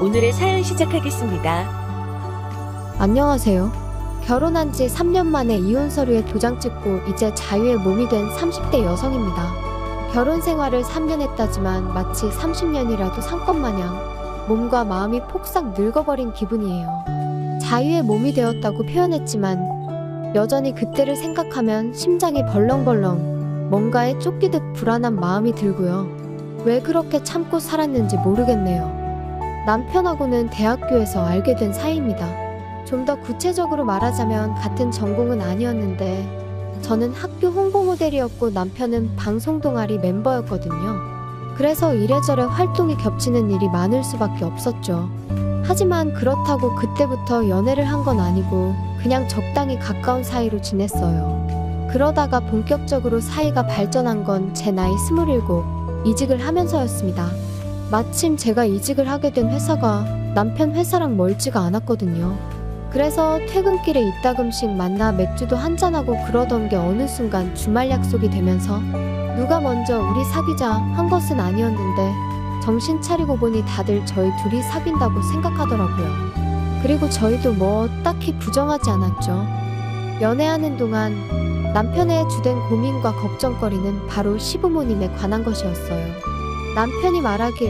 오늘의 사연 시작하겠습니다. 안녕하세요. 결혼한 지 3년 만에 이혼 서류에 도장 찍고 이제 자유의 몸이 된 30대 여성입니다. 결혼 생활을 3년 했다지만 마치 30년이라도 산 것 마냥 몸과 마음이 폭삭 늙어버린 기분이에요. 자유의 몸이 되었다고 표현했지만 여전히 그때를 생각하면 심장이 벌렁벌렁 뭔가에 쫓기듯 불안한 마음이 들고요. 왜 그렇게 참고 살았는지 모르겠네요. 남편하고는 대학교에서 알게 된 사이입니다. 좀 더 구체적으로 말하자면 같은 전공은 아니었는데 저는 학교 홍보 모델이었고 남편은 방송 동아리 멤버였거든요. 그래서 이래저래 활동이 겹치는 일이 많을 수밖에 없었죠. 하지만 그렇다고 그때부터 연애를 한 건 아니고 그냥 적당히 가까운 사이로 지냈어요. 그러다가 본격적으로 사이가 발전한 건 제 나이 27, 이직을 하면서였습니다. 마침 제가 이직을 하게 된 회사가 남편 회사랑 멀지가 않았거든요. 그래서 퇴근길에 이따금씩 만나 맥주도 한잔하고 그러던 게 어느 순간 주말 약속이 되면서 누가 먼저 우리 사귀자 한 것은 아니었는데 정신 차리고 보니 다들 저희 둘이 사귄다고 생각하더라고요. 그리고 저희도 뭐 딱히 부정하지 않았죠. 연애하는 동안 남편의 주된 고민과 걱정거리는 바로 시부모님에 관한 것이었어요. 남편이 말하길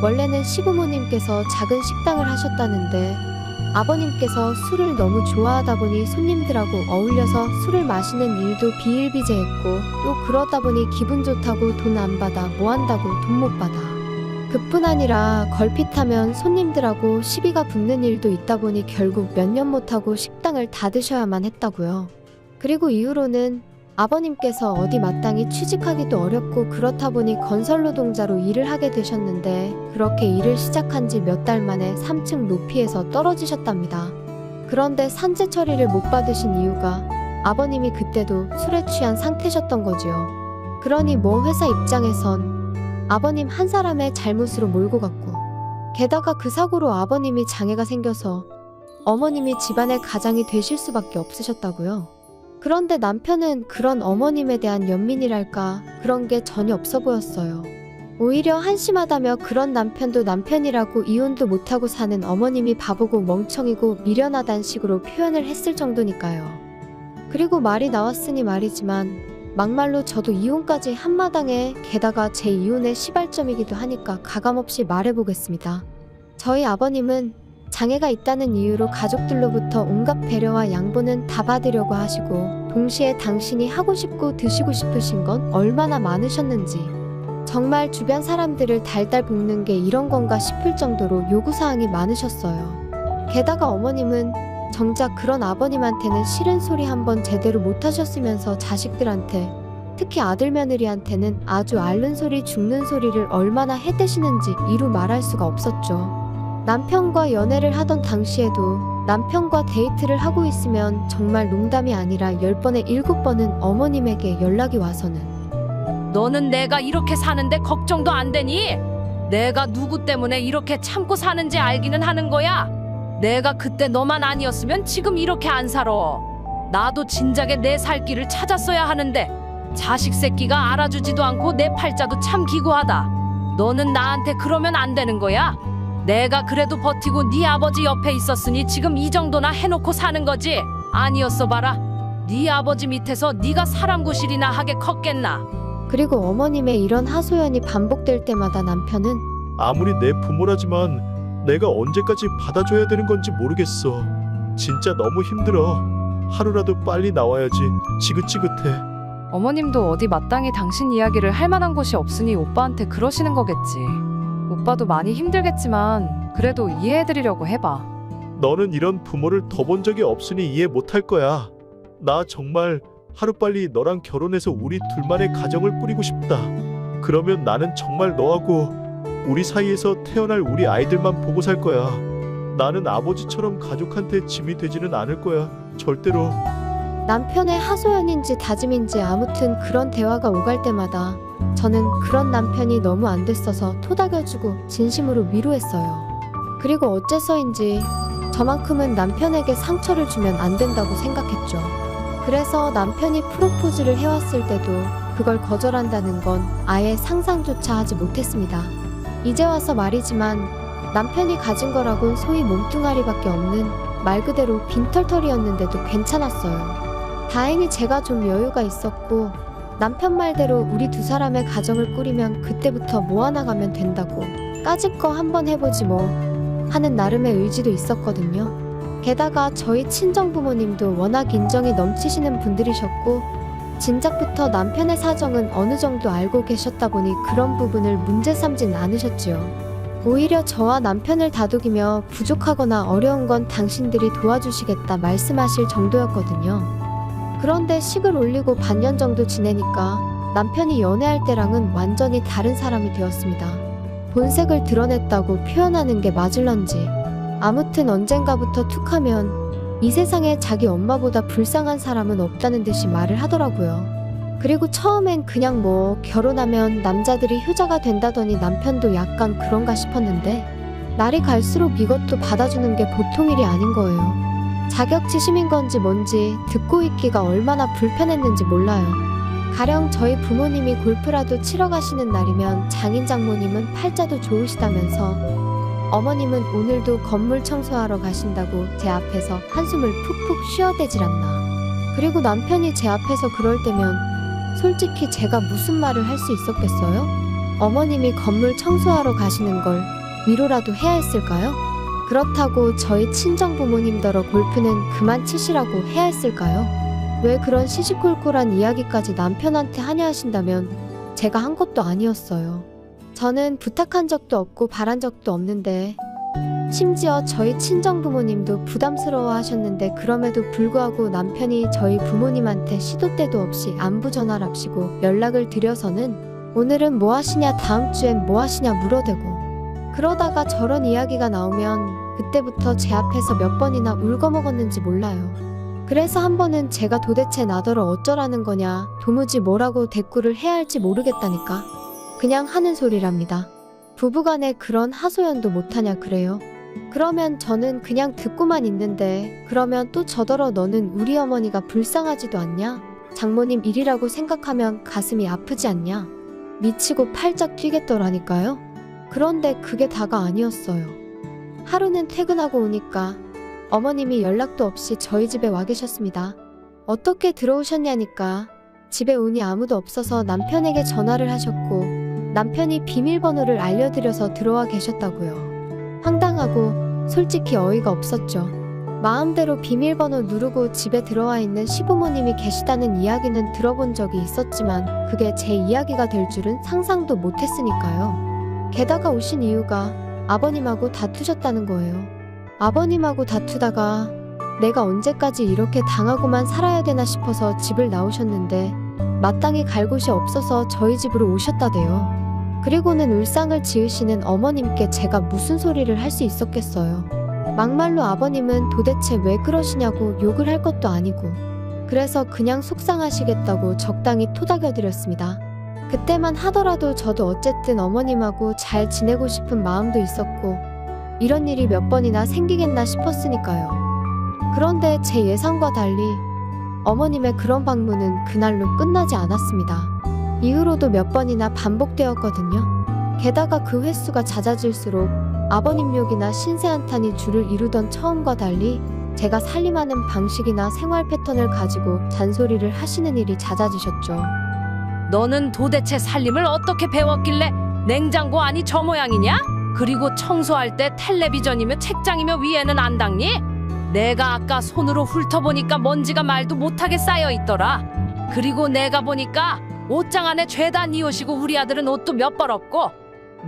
원래는 시부모님께서 작은 식당을 하셨다는데 아버님께서 술을 너무 좋아하다 보니 손님들하고 어울려서 술을 마시는 일도 비일비재했고 또 그러다 보니 기분 좋다고 돈 안 받아 뭐 한다고 돈 못 받아. 그뿐 아니라 걸핏하면 손님들하고 시비가 붙는 일도 있다 보니 결국 몇 년 못하고 식당을 닫으셔야만 했다고요. 그리고 이후로는 아버님께서 어디 마땅히 취직하기도 어렵고 그렇다 보니 건설 노동자로 일을 하게 되셨는데 그렇게 일을 시작한 지 몇 달 만에 3층 높이에서 떨어지셨답니다. 그런데 산재 처리를 못 받으신 이유가 아버님이 그때도 술에 취한 상태셨던 거지요. 그러니 뭐 회사 입장에선 아버님 한 사람의 잘못으로 몰고 갔고 게다가 그 사고로 아버님이 장애가 생겨서 어머님이 집안의 가장이 되실 수밖에 없으셨다고요. 그런데 남편은 그런 어머님에 대한 연민이랄까 그런 게 전혀 없어 보였어요. 오히려 한심하다며 그런 남편도 남편이라고 이혼도 못하고 사는 어머님이 바보고 멍청이고 미련하단 식으로 표현을 했을 정도니까요. 그리고 말이 나왔으니 말이지만 막말로 저도 이혼까지 한마당에 게다가 제 이혼의 시발점이기도 하니까 가감없이 말해보겠습니다. 저희 아버님은 장애가 있다는 이유로 가족들로부터 온갖 배려와 양보는 다 받으려고 하시고 동시에 당신이 하고 싶고 드시고 싶으신 건 얼마나 많으셨는지 정말 주변 사람들을 달달 볶는 게 이런 건가 싶을 정도로 요구사항이 많으셨어요. 게다가 어머님은 정작 그런 아버님한테는 싫은 소리 한번 제대로 못하셨으면서 자식들한테 특히 아들 며느리한테는 아주 앓는 소리 죽는 소리를 얼마나 해대시는지 이루 말할 수가 없었죠. 남편과 연애를 하던 당시에도 남편과 데이트를 하고 있으면 정말 농담이 아니라 10번에 7번은 어머님에게 연락이 와서는 너는 내가 이렇게 사는데 걱정도 안 되니? 내가 누구 때문에 이렇게 참고 사는지 알기는 하는 거야. 내가 그때 너만 아니었으면 지금 이렇게 안 살아. 나도 진작에 내 살 길을 찾았어야 하는데 자식 새끼가 알아주지도 않고 내 팔자도 참 기구하다. 너는 나한테 그러면 안 되는 거야? 내가 그래도 버티고 네 아버지 옆에 있었으니 지금 이 정도나 해놓고 사는 거지. 아니었어 봐라. 네 아버지 밑에서 네가 사람 구실이나 하게 컸겠나. 그리고 어머님의 이런 하소연이 반복될 때마다 남편은 아무리 내 부모라지만 내가 언제까지 받아줘야 되는 건지 모르겠어. 진짜 너무 힘들어. 하루라도 빨리 나와야지. 지긋지긋해. 어머님도 어디 마땅히 당신 이야기를 할 만한 곳이 없으니 오빠한테 그러시는 거겠지. 오빠도 많이 힘들겠지만 그래도 이해해드리려고 해봐. 너는 이런 부모를 더 본 적이 없으니 이해 못할 거야. 나 정말 하루빨리 너랑 결혼해서 우리 둘만의 가정을 꾸리고 싶다. 그러면 나는 정말 너하고 우리 사이에서 태어날 우리 아이들만 보고 살 거야. 나는 아버지처럼 가족한테 짐이 되지는 않을 거야. 절대로. 남편의 하소연인지 다짐인지 아무튼 그런 대화가 오갈 때마다 저는 그런 남편이 너무 안 됐어서 토닥여주고 진심으로 위로했어요. 그리고 어째서인지 저만큼은 남편에게 상처를 주면 안 된다고 생각했죠. 그래서 남편이 프로포즈를 해왔을 때도 그걸 거절한다는 건 아예 상상조차 하지 못했습니다. 이제 와서 말이지만 남편이 가진 거라곤 소위 몸뚱아리밖에 없는 말 그대로 빈털털이었는데도 괜찮았어요. 다행히 제가 좀 여유가 있었고 남편 말대로 우리 두 사람의 가정을 꾸리면 그때부터 모아나가면 된다고 까짓 거 한번 해보지 뭐 하는 나름의 의지도 있었거든요. 게다가 저희 친정부모님도 워낙 인정이 넘치시는 분들이셨고 진작부터 남편의 사정은 어느 정도 알고 계셨다 보니 그런 부분을 문제 삼진 않으셨지요. 오히려 저와 남편을 다독이며 부족하거나 어려운 건 당신들이 도와주시겠다 말씀하실 정도였거든요. 그런데 식을 올리고 반년 정도 지내니까 남편이 연애할 때랑은 완전히 다른 사람이 되었습니다. 본색을 드러냈다고 표현하는 게 맞을런지 아무튼 언젠가부터 툭하면 이 세상에 자기 엄마보다 불쌍한 사람은 없다는 듯이 말을 하더라고요. 그리고 처음엔 그냥 뭐 결혼하면 남자들이 효자가 된다더니 남편도 약간 그런가 싶었는데 날이 갈수록 이것도 받아주는 게 보통 일이 아닌 거예요. 자격지심인 건지 뭔지 듣고 있기가 얼마나 불편했는지 몰라요. 가령 저희 부모님이 골프라도 치러 가시는 날이면 장인 장모님은 팔자도 좋으시다면서 어머님은 오늘도 건물 청소하러 가신다고 제 앞에서 한숨을 푹푹 쉬어대질 않나. 그리고 남편이 제 앞에서 그럴 때면 솔직히 제가 무슨 말을 할 수 있었겠어요? 어머님이 건물 청소하러 가시는 걸 위로라도 해야 했을까요? 그렇다고 저희 친정부모님더러 골프는 그만 치시라고 해야 했을까요? 왜 그런 시시콜콜한 이야기까지 남편한테 하냐 하신다면 제가 한 것도 아니었어요. 저는 부탁한 적도 없고 바란 적도 없는데 심지어 저희 친정부모님도 부담스러워 하셨는데 그럼에도 불구하고 남편이 저희 부모님한테 시도 때도 없이 안부 전화랍시고 연락을 드려서는 오늘은 뭐 하시냐 다음 주엔 뭐 하시냐 물어대고 그러다가 저런 이야기가 나오면 그때부터 제 앞에서 몇 번이나 울거먹었는지 몰라요. 그래서 한 번은 제가 도대체 나더러 어쩌라는 거냐 도무지 뭐라고 대꾸를 해야 할지 모르겠다니까 그냥 하는 소리랍니다. 부부간에 그런 하소연도 못하냐 그래요. 그러면 저는 그냥 듣고만 있는데 그러면 또 저더러 너는 우리 어머니가 불쌍하지도 않냐? 장모님 일이라고 생각하면 가슴이 아프지 않냐? 미치고 팔짝 뛰겠더라니까요. 그런데 그게 다가 아니었어요. 하루는 퇴근하고 오니까 어머님이 연락도 없이 저희 집에 와 계셨습니다. 어떻게 들어오셨냐니까 집에 오니 아무도 없어서 남편에게 전화를 하셨고 남편이 비밀번호를 알려드려서 들어와 계셨다고요. 황당하고 솔직히 어이가 없었죠. 마음대로 비밀번호 누르고 집에 들어와 있는 시부모님이 계시다는 이야기는 들어본 적이 있었지만 그게 제 이야기가 될 줄은 상상도 못했으니까요. 게다가 오신 이유가 아버님하고 다투셨다는 거예요. 아버님하고 다투다가 내가 언제까지 이렇게 당하고만 살아야 되나 싶어서 집을 나오셨는데 마땅히 갈 곳이 없어서 저희 집으로 오셨다대요. 그리고는 울상을 지으시는 어머님께 제가 무슨 소리를 할 수 있었겠어요. 막말로 아버님은 도대체 왜 그러시냐고 욕을 할 것도 아니고 그래서 그냥 속상하시겠다고 적당히 토닥여드렸습니다. 그때만 하더라도 저도 어쨌든 어머님하고 잘 지내고 싶은 마음도 있었고 이런 일이 몇 번이나 생기겠나 싶었으니까요. 그런데 제 예상과 달리 어머님의 그런 방문은 그날로 끝나지 않았습니다. 이후로도 몇 번이나 반복되었거든요. 게다가 그 횟수가 잦아질수록 아버님 욕이나 신세한탄이 줄을 이루던 처음과 달리 제가 살림하는 방식이나 생활 패턴을 가지고 잔소리를 하시는 일이 잦아지셨죠. 너는 도대체 살림을 어떻게 배웠길래 냉장고 안이 저 모양이냐? 그리고 청소할 때 텔레비전이며 책장이며 위에는 안 닦니? 내가 아까 손으로 훑어보니까 먼지가 말도 못하게 쌓여있더라. 그리고 내가 보니까 옷장 안에 죄다 네 옷이고 우리 아들은 옷도 몇 벌 없고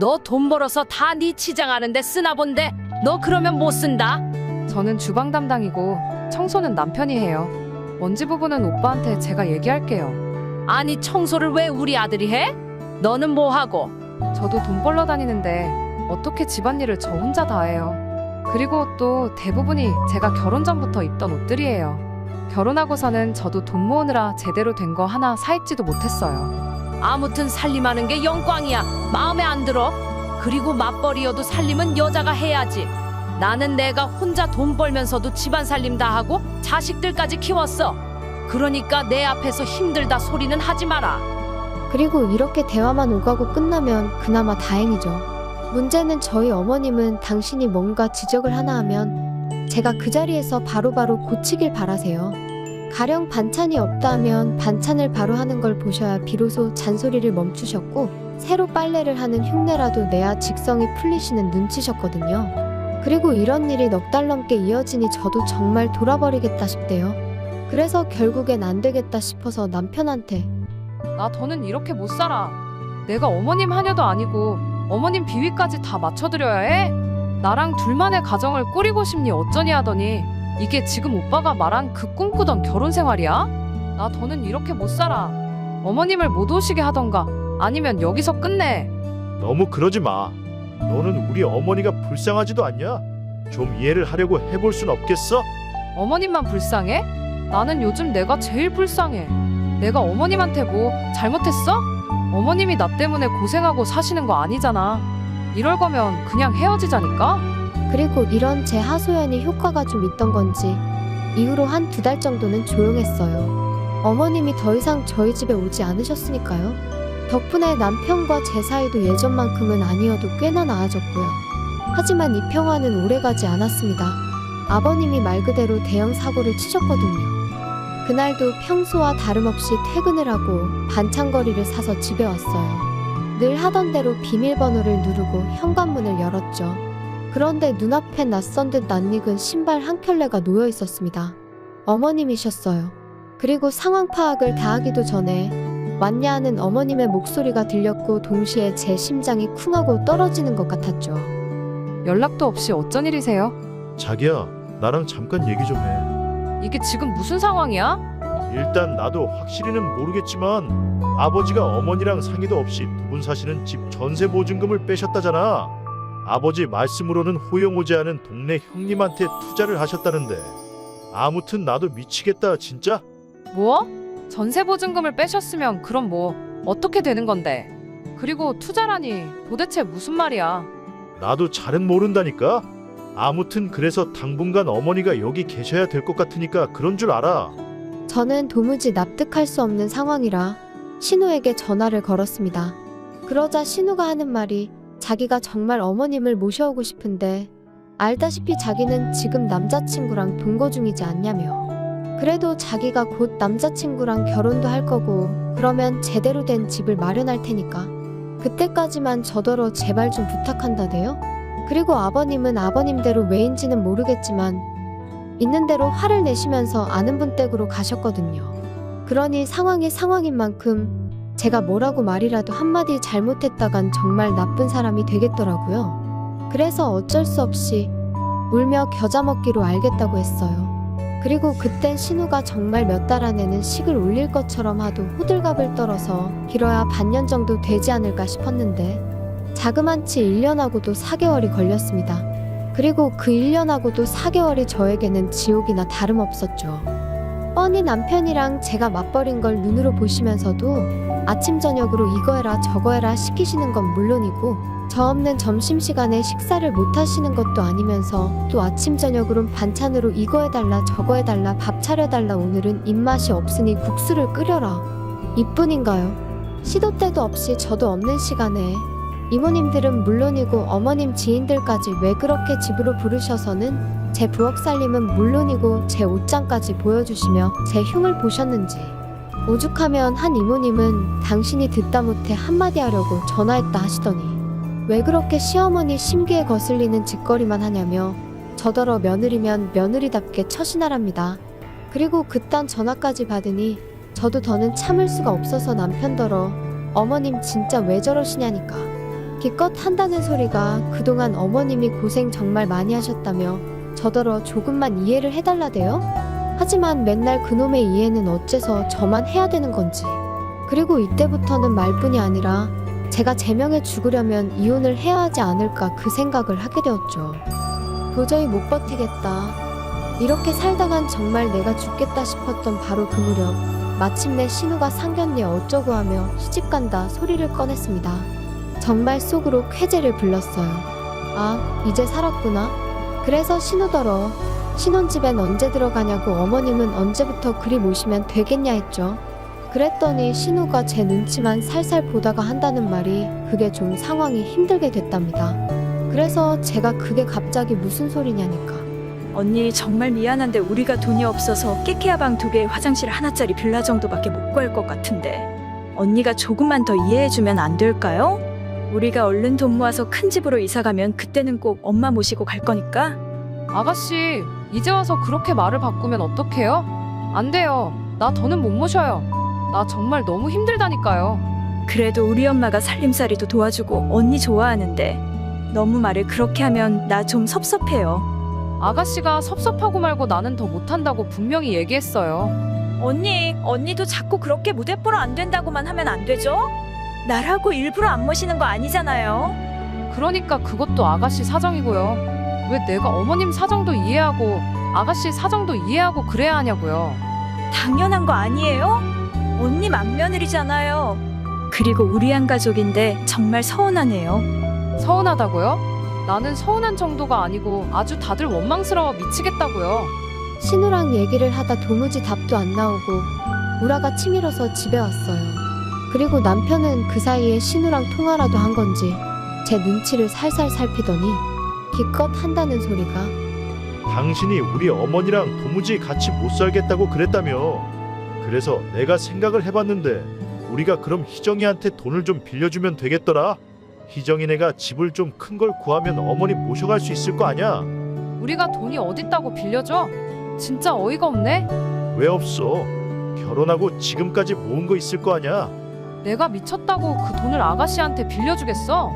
너 돈 벌어서 다 네 치장하는데 쓰나 본데 너 그러면 못 쓴다. 저는 주방 담당이고 청소는 남편이 해요. 먼지 부분은 오빠한테 제가 얘기할게요. 아니 청소를 왜 우리 아들이 해? 너는 뭐 하고? 저도 돈 벌러 다니는데 어떻게 집안일을 저 혼자 다 해요. 그리고 또 대부분이 제가 결혼 전부터 입던 옷들이에요. 결혼하고서는 저도 돈 모으느라 제대로 된 거 하나 사입지도 못했어요. 아무튼 살림하는 게 영광이야. 마음에 안 들어? 그리고 맞벌이여도 살림은 여자가 해야지. 나는 내가 혼자 돈 벌면서도 집안 살림 다 하고 자식들까지 키웠어. 그러니까 내 앞에서 힘들다 소리는 하지 마라. 그리고 이렇게 대화만 오가고 끝나면 그나마 다행이죠. 문제는 저희 어머님은 당신이 뭔가 지적을 하나 하면 제가 그 자리에서 바로바로 고치길 바라세요. 가령 반찬이 없다 하면 반찬을 바로 하는 걸 보셔야 비로소 잔소리를 멈추셨고, 새로 빨래를 하는 흉내라도 내야 직성이 풀리시는 눈치셨거든요. 그리고 이런 일이 넉 달 넘게 이어지니 저도 정말 돌아버리겠다 싶대요. 그래서 결국엔 안 되겠다 싶어서 남편한테 나 더는 이렇게 못 살아. 내가 어머님 하녀도 아니고 어머님 비위까지 다 맞춰드려야 해? 나랑 둘만의 가정을 꾸리고 싶니 어쩌니 하더니 이게 지금 오빠가 말한 그 꿈꾸던 결혼 생활이야? 나 더는 이렇게 못 살아. 어머님을 못 오시게 하던가 아니면 여기서 끝내. 너무 그러지 마. 너는 우리 어머니가 불쌍하지도 않냐? 좀 이해를 하려고 해볼 순 없겠어? 어머님만 불쌍해? 나는 요즘 내가 제일 불쌍해. 내가 어머님한테 뭐 잘못했어? 어머님이 나 때문에 고생하고 사시는 거 아니잖아. 이럴 거면 그냥 헤어지자니까? 그리고 이런 제 하소연이 효과가 좀 있던 건지 이후로 한 2달 정도는 조용했어요. 어머님이 더 이상 저희 집에 오지 않으셨으니까요. 덕분에 남편과 제 사이도 예전만큼은 아니어도 꽤나 나아졌고요. 하지만 이 평화는 오래가지 않았습니다. 아버님이 말 그대로 대형 사고를 치셨거든요. 그날도 평소와 다름없이 퇴근을 하고 반찬거리를 사서 집에 왔어요. 늘 하던 대로 비밀번호를 누르고 현관문을 열었죠. 그런데 눈앞에 낯선 듯 낯익은 신발 한 켤레가 놓여 있었습니다. 어머님이셨어요. 그리고 상황 파악을 다 하기도 전에 왔냐 하는 어머님의 목소리가 들렸고 동시에 제 심장이 쿵하고 떨어지는 것 같았죠. 연락도 없이 어쩐 일이세요? 자기야, 나랑 잠깐 얘기 좀 해. 이게 지금 무슨 상황이야? 일단 나도 확실히는 모르겠지만 아버지가 어머니랑 상의도 없이 두 분 사시는 집 전세 보증금을 빼셨다잖아. 아버지 말씀으로는 호영오지 않은 동네 형님한테 투자를 하셨다는데. 아무튼 나도 미치겠다 진짜. 뭐? 전세 보증금을 빼셨으면 그럼 뭐 어떻게 되는 건데? 그리고 투자라니 도대체 무슨 말이야? 나도 잘은 모른다니까. 아무튼 그래서 당분간 어머니가 여기 계셔야 될 것 같으니까 그런 줄 알아. 저는 도무지 납득할 수 없는 상황이라 신우에게 전화를 걸었습니다. 그러자 신우가 하는 말이 자기가 정말 어머님을 모셔오고 싶은데 알다시피 자기는 지금 남자친구랑 동거 중이지 않냐며. 그래도 자기가 곧 남자친구랑 결혼도 할 거고 그러면 제대로 된 집을 마련할 테니까 그때까지만 저더러 제발 좀 부탁한다대요. 그리고 아버님은 아버님대로 왜인지는 모르겠지만 있는 대로 화를 내시면서 아는 분 댁으로 가셨거든요. 그러니 상황이 상황인 만큼 제가 뭐라고 말이라도 한마디 잘못했다간 정말 나쁜 사람이 되겠더라고요. 그래서 어쩔 수 없이 울며 겨자 먹기로 알겠다고 했어요. 그리고 그땐 신우가 정말 몇 달 안에는 식을 올릴 것처럼 하도 호들갑을 떨어서 길어야 반년 정도 되지 않을까 싶었는데 자그만치 1년하고도 4개월이 걸렸습니다. 그리고 그 1년하고도 4개월이 저에게는 지옥이나 다름없었죠. 뻔히 남편이랑 제가 맞벌인 걸 눈으로 보시면서도 아침 저녁으로 이거 해라 저거 해라 시키시는 건 물론이고 저 없는 점심시간에 식사를 못 하시는 것도 아니면서 또 아침 저녁으론 반찬으로 이거 해달라 저거 해달라 밥 차려달라 오늘은 입맛이 없으니 국수를 끓여라 이뿐인가요? 시도 때도 없이 저도 없는 시간에 이모님들은 물론이고 어머님 지인들까지 왜 그렇게 집으로 부르셔서는 제 부엌 살림은 물론이고 제 옷장까지 보여주시며 제 흉을 보셨는지. 오죽하면 한 이모님은 당신이 듣다 못해 한마디 하려고 전화했다 하시더니 왜 그렇게 시어머니 심기에 거슬리는 짓거리만 하냐며 저더러 며느리면 며느리답게 처신하랍니다. 그리고 그딴 전화까지 받으니 저도 더는 참을 수가 없어서 남편더러 어머님 진짜 왜 저러시냐니까 기껏 한다는 소리가 그동안 어머님이 고생 정말 많이 하셨다며 저더러 조금만 이해를 해달라대요? 하지만 맨날 그놈의 이해는 어째서 저만 해야 되는 건지. 그리고 이때부터는 말뿐이 아니라 제가 제명해 죽으려면 이혼을 해야 하지 않을까 그 생각을 하게 되었죠. 도저히 못 버티겠다. 이렇게 살다간 정말 내가 죽겠다 싶었던 바로 그 무렵 마침내 신우가 상견례 어쩌고 하며 시집간다 소리를 꺼냈습니다. 정말 속으로 쾌재를 불렀어요. 아, 이제 살았구나. 그래서 신우더러 신혼집엔 언제 들어가냐고 어머님은 언제부터 그리 모시면 되겠냐 했죠. 그랬더니 신우가 제 눈치만 살살 보다가 한다는 말이 그게 좀 상황이 힘들게 됐답니다. 그래서 제가 그게 갑자기 무슨 소리냐니까. 언니 정말 미안한데 우리가 돈이 없어서 깨케야 방 2개 화장실 하나짜리 빌라 정도밖에 못 구할 것 같은데 언니가 조금만 더 이해해주면 안 될까요? 우리가 얼른 돈 모아서 큰 집으로 이사가면 그때는 꼭 엄마 모시고 갈 거니까. 아가씨, 이제 와서 그렇게 말을 바꾸면 어떡해요? 안 돼요. 나 더는 못 모셔요. 나 정말 너무 힘들다니까요. 그래도 우리 엄마가 살림살이도 도와주고 언니 좋아하는데 너무 말을 그렇게 하면 나 좀 섭섭해요. 아가씨가 섭섭하고 말고 나는 더 못한다고 분명히 얘기했어요. 언니도 자꾸 그렇게 무대 보러 안 된다고만 하면 안 되죠? 나라고 일부러 안 모시는 거 아니잖아요. 그러니까 그것도 아가씨 사정이고요. 왜 내가 어머님 사정도 이해하고 아가씨 사정도 이해하고 그래야 하냐고요. 당연한 거 아니에요? 언니 맏며느리잖아요. 그리고 우리 한 가족인데 정말 서운하네요. 서운하다고요? 나는 서운한 정도가 아니고 아주 다들 원망스러워 미치겠다고요. 신우랑 얘기를 하다 도무지 답도 안 나오고 우라가 치밀어서 집에 왔어요. 그리고 남편은 그 사이에 신우랑 통화라도 한 건지 제 눈치를 살살 살피더니 기껏 한다는 소리가 당신이 우리 어머니랑 도무지 같이 못 살겠다고 그랬다며. 그래서 내가 생각을 해봤는데 우리가 그럼 희정이한테 돈을 좀 빌려주면 되겠더라. 희정이네가 집을 좀 큰 걸 구하면 어머니 모셔갈 수 있을 거 아냐. 우리가 돈이 어딨다고 빌려줘? 진짜 어이가 없네? 왜 없어? 결혼하고 지금까지 모은 거 있을 거 아냐. 내가 미쳤다고 그 돈을 아가씨한테 빌려주겠어?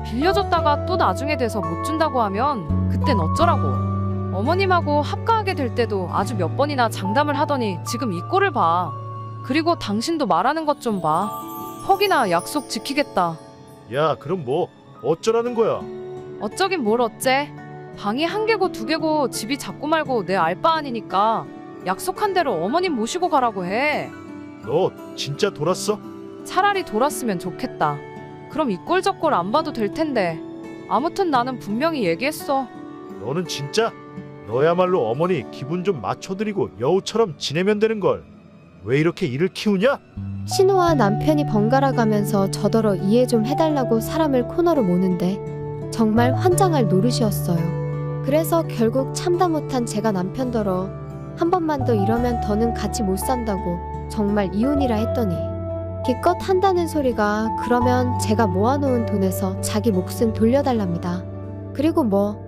빌려줬다가 또 나중에 돼서 못 준다고 하면 그땐 어쩌라고. 어머님하고 합가하게 될 때도 아주 몇 번이나 장담을 하더니 지금 이 꼴을 봐. 그리고 당신도 말하는 것 좀 봐. 퍽이나 약속 지키겠다. 야, 그럼 뭐 어쩌라는 거야? 어쩌긴 뭘 어째. 방이 1개고 2개고 집이 작고 말고 내 알 바 아니니까 약속한 대로 어머님 모시고 가라고 해. 너 진짜 돌았어? 차라리 돌았으면 좋겠다. 그럼 이 꼴 저 꼴 안 봐도 될 텐데. 아무튼 나는 분명히 얘기했어. 너는 진짜? 너야말로 어머니 기분 좀 맞춰드리고 여우처럼 지내면 되는 걸. 왜 이렇게 일을 키우냐? 신우와 남편이 번갈아 가면서 저더러 이해 좀 해달라고 사람을 코너로 모는데 정말 환장할 노릇이었어요. 그래서 결국 참다 못한 제가 남편더러 한 번만 더 이러면 더는 같이 못 산다고 정말 이혼이라 했더니 기껏 한다는 소리가 그러면 제가 모아놓은 돈에서 자기 몫은 돌려달랍니다. 그리고 뭐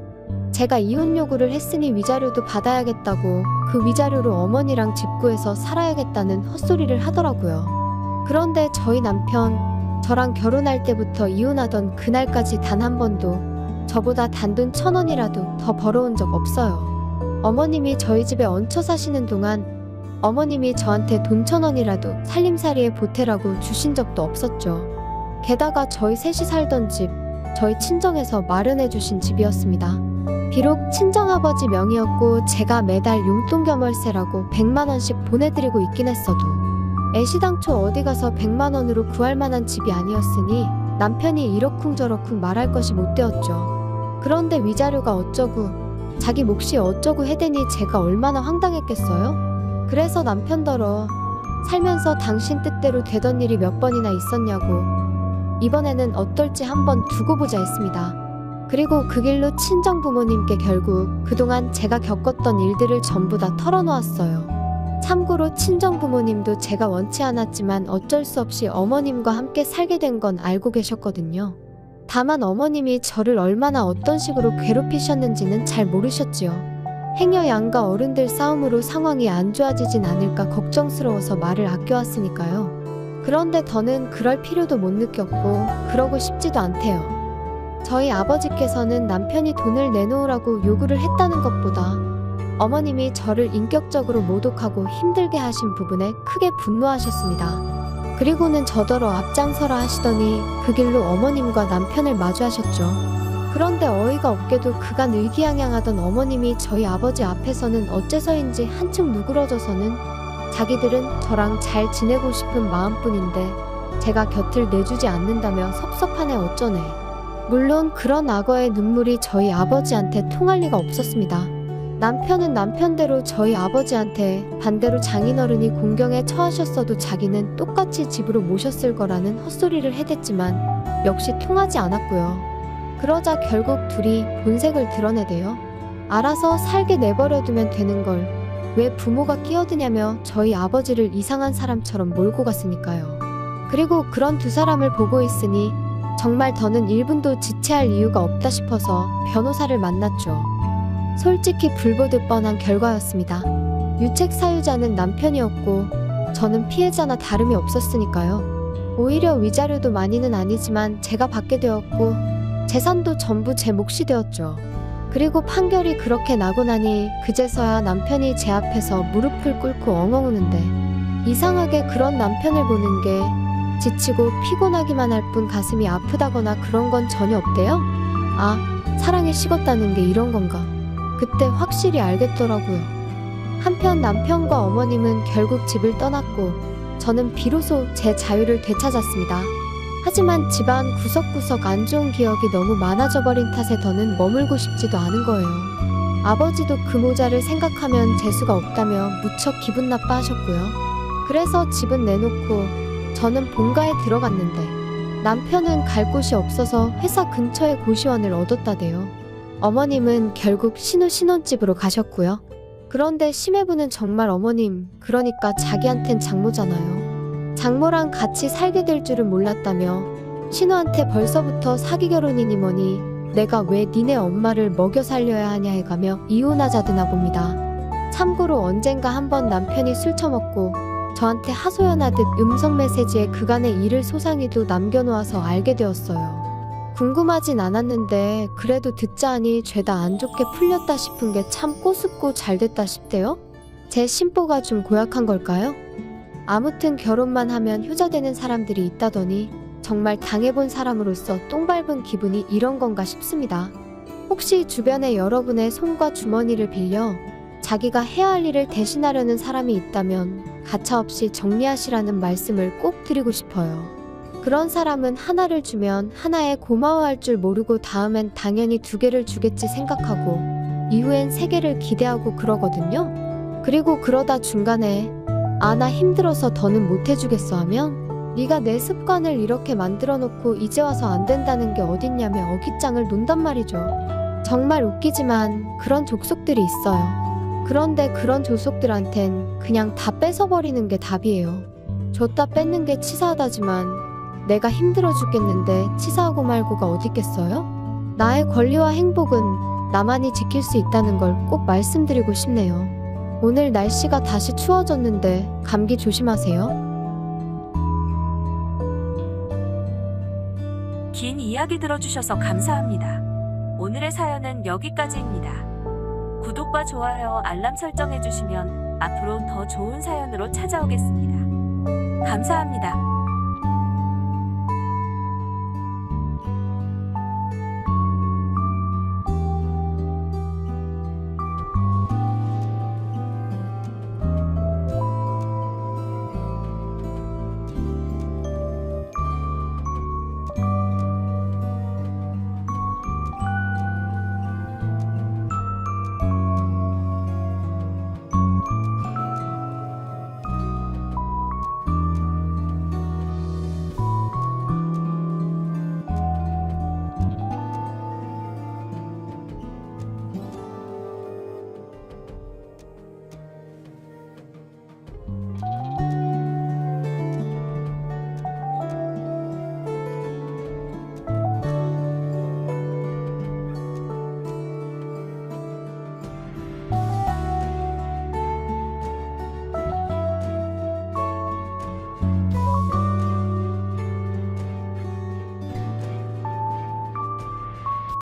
제가 이혼 요구를 했으니 위자료도 받아야겠다고 그 위자료로 어머니랑 집 구해서 살아야겠다는 헛소리를 하더라고요. 그런데 저희 남편 저랑 결혼할 때부터 이혼하던 그날까지 단 한 번도 저보다 단돈 1,000원이라도 더 벌어온 적 없어요. 어머님이 저희 집에 얹혀 사시는 동안 어머님이 저한테 돈 1,000원이라도 살림살이에 보태라고 주신 적도 없었죠. 게다가 저희 셋이 살던 집 저희 친정에서 마련해 주신 집이었습니다. 비록 친정아버지 명의였고 제가 매달 용돈 겸 월세라고 100만 원씩 보내드리고 있긴 했어도 애시당초 어디 가서 100만 원으로 구할 만한 집이 아니었으니 남편이 이러쿵저러쿵 말할 것이 못 되었죠. 그런데 위자료가 어쩌고 자기 몫이 어쩌고 해대니 제가 얼마나 황당했겠어요? 그래서 남편더러 살면서 당신 뜻대로 되던 일이 몇 번이나 있었냐고 이번에는 어떨지 한번 두고 보자 했습니다. 그리고 그 길로 친정 부모님께 결국 그동안 제가 겪었던 일들을 전부 다 털어놓았어요. 참고로 친정 부모님도 제가 원치 않았지만 어쩔 수 없이 어머님과 함께 살게 된 건 알고 계셨거든요. 다만 어머님이 저를 얼마나 어떤 식으로 괴롭히셨는지는 잘 모르셨지요. 행여 양가 어른들 싸움으로 상황이 안 좋아지진 않을까 걱정스러워서 말을 아껴왔으니까요. 그런데 더는 그럴 필요도 못 느꼈고 그러고 싶지도 않대요. 저희 아버지께서는 남편이 돈을 내놓으라고 요구를 했다는 것보다 어머님이 저를 인격적으로 모독하고 힘들게 하신 부분에 크게 분노하셨습니다. 그리고는 저더러 앞장서라 하시더니 그 길로 어머님과 남편을 마주하셨죠. 그런데 어이가 없게도 그간 의기양양하던 어머님이 저희 아버지 앞에서는 어째서인지 한층 누그러져서는 자기들은 저랑 잘 지내고 싶은 마음뿐인데 제가 곁을 내주지 않는다며 섭섭하네 어쩌네. 물론 그런 악어의 눈물이 저희 아버지한테 통할 리가 없었습니다. 남편은 남편대로 저희 아버지한테 반대로 장인어른이 공경에 처하셨어도 자기는 똑같이 집으로 모셨을 거라는 헛소리를 해댔지만 역시 통하지 않았고요. 그러자 결국 둘이 본색을 드러내대요. 알아서 살게 내버려두면 되는 걸 왜 부모가 끼어드냐며 저희 아버지를 이상한 사람처럼 몰고 갔으니까요. 그리고 그런 두 사람을 보고 있으니 정말 더는 1분도 지체할 이유가 없다 싶어서 변호사를 만났죠. 솔직히 불보듯 뻔한 결과였습니다. 유책 사유자는 남편이었고 저는 피해자나 다름이 없었으니까요. 오히려 위자료도 많이는 아니지만 제가 받게 되었고 재산도 전부 제 몫이 되었죠. 그리고 판결이 그렇게 나고 나니 그제서야 남편이 제 앞에서 무릎을 꿇고 엉엉 우는데 이상하게 그런 남편을 보는 게 지치고 피곤하기만 할 뿐 가슴이 아프다거나 그런 건 전혀 없대요. 아, 사랑이 식었다는 게 이런 건가. 그때 확실히 알겠더라고요. 한편 남편과 어머님은 결국 집을 떠났고 저는 비로소 제 자유를 되찾았습니다. 하지만 집안 구석구석 안 좋은 기억이 너무 많아져 버린 탓에 더는 머물고 싶지도 않은 거예요. 아버지도 그 모자를 생각하면 재수가 없다며 무척 기분 나빠하셨고요. 그래서 집은 내놓고 저는 본가에 들어갔는데 남편은 갈 곳이 없어서 회사 근처에 고시원을 얻었다대요. 어머님은 결국 신혼집으로 가셨고요. 그런데 심해부는 정말 어머님, 그러니까 자기한텐 장모잖아요. 장모랑 같이 살게 될 줄은 몰랐다며 신우한테 벌써부터 사기 결혼이니 뭐니 내가 왜 니네 엄마를 먹여 살려야 하냐 해가며 이혼하자드나 봅니다. 참고로 언젠가 한번 남편이 술 처먹고 저한테 하소연하듯 음성 메시지에 그간의 일을 소상히도 남겨놓아서 알게 되었어요. 궁금하진 않았는데 그래도 듣자 하니 죄다 안 좋게 풀렸다 싶은 게 참 꼬숩고 잘됐다 싶대요. 제 심보가 좀 고약한 걸까요? 아무튼 결혼만 하면 효자되는 사람들이 있다더니 정말 당해본 사람으로서 똥 밟은 기분이 이런 건가 싶습니다. 혹시 주변에 여러분의 손과 주머니를 빌려 자기가 해야 할 일을 대신하려는 사람이 있다면 가차없이 정리하시라는 말씀을 꼭 드리고 싶어요. 그런 사람은 하나를 주면 하나에 고마워할 줄 모르고 다음엔 당연히 2개를 주겠지 생각하고 이후엔 3개를 기대하고 그러거든요. 그리고 그러다 중간에 아, 나 힘들어서 더는 못 해주겠어 하면 네가 내 습관을 이렇게 만들어 놓고 이제 와서 안 된다는 게 어딨냐며 어깃장을 논단 말이죠. 정말 웃기지만 그런 족속들이 있어요. 그런데 그런 족속들한텐 그냥 다 뺏어버리는 게 답이에요. 줬다 뺏는 게 치사하다지만 내가 힘들어 죽겠는데 치사하고 말고가 어딨겠어요? 나의 권리와 행복은 나만이 지킬 수 있다는 걸 꼭 말씀드리고 싶네요. 오늘 날씨가 다시 추워졌는데 감기 조심하세요. 긴 이야기 들어주셔서 감사합니다. 오늘의 사연은 여기까지입니다. 구독과 좋아요, 알람 설정해주시면 앞으로 더 좋은 사연으로 찾아오겠습니다. 감사합니다.